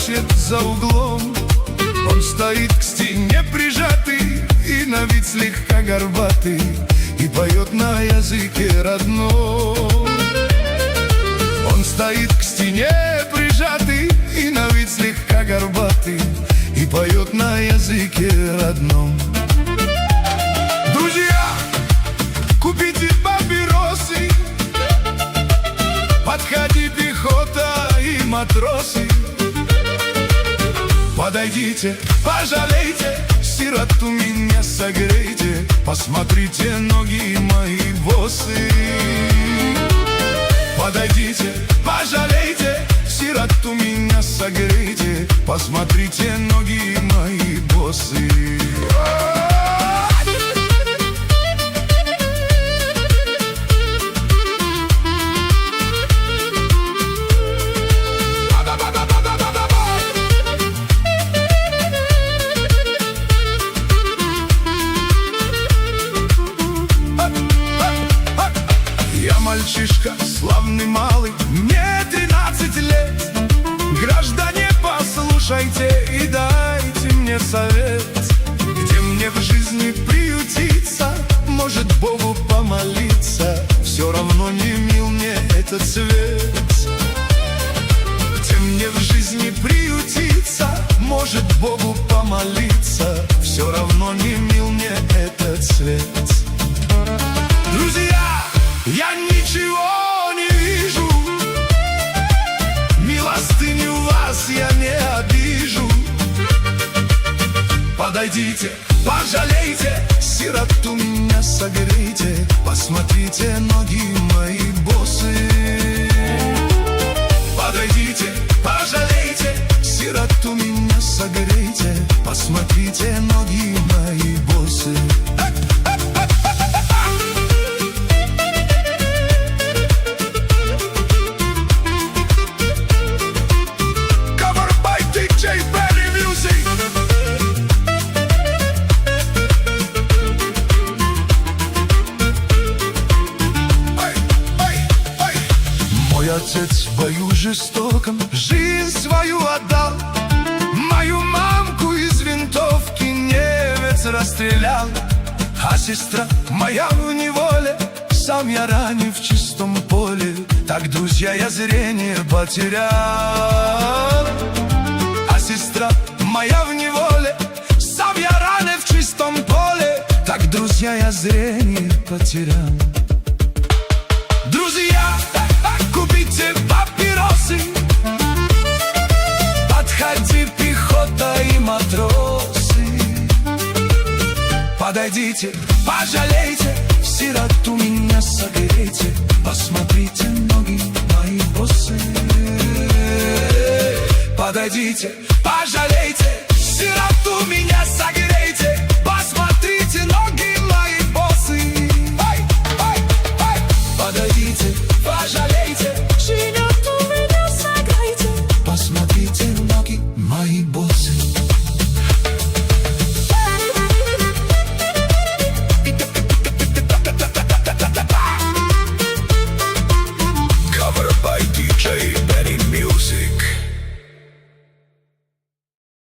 плачет за углом. Он стоит к стене прижатый и на вид слегка горбатый, и поет на языке родном. Он стоит к стене прижатый и на вид слегка горбатый, и поет на языке родном. Друзья, купите папиросы, подходи, пехота и матросы. Подойдите, пожалейте, сироту меня согрейте, посмотрите, ноги мои боссы. Подойдите, пожалейте, сироту меня согрейте, посмотрите, ноги мои боссы. Мальчишка славный малый, мне 13 лет. Граждане, послушайте и дайте мне совет. Где мне в жизни приютиться, может Богу помолиться, все равно не мил мне этот свет. Где мне в жизни приютиться, может Богу помолиться, все равно не мил мне этот свет. Друзья, я ничего не вижу, милостыню вас я не обижу. Подойдите, пожалейте, сироту меня согрейте, посмотрите, ноги мои боссы. Подойдите, пожалейте, сироту меня согрейте, посмотрите, ноги мои боссы. Отец в бою жестоком жизнь свою отдал, мою мамку из винтовки немец расстрелял. А сестра моя в неволе, сам я ранен в чистом поле. Так, друзья, я зрение потерял. А сестра моя в неволе, сам я ранен в чистом поле. Так, друзья, я зрение потерял. Друзья, купите папиросы, подходи, пехота и матросы. Подойдите, пожалейте, сироту меня согрейте, посмотрите, ноги мои боссы. Подойдите, пожалейте, сироту меня согрейте, посмотрите, ноги мои боссы. Подойдите, пожалейте, сироту меня согрейте, посмотрите, ноги мои боссы.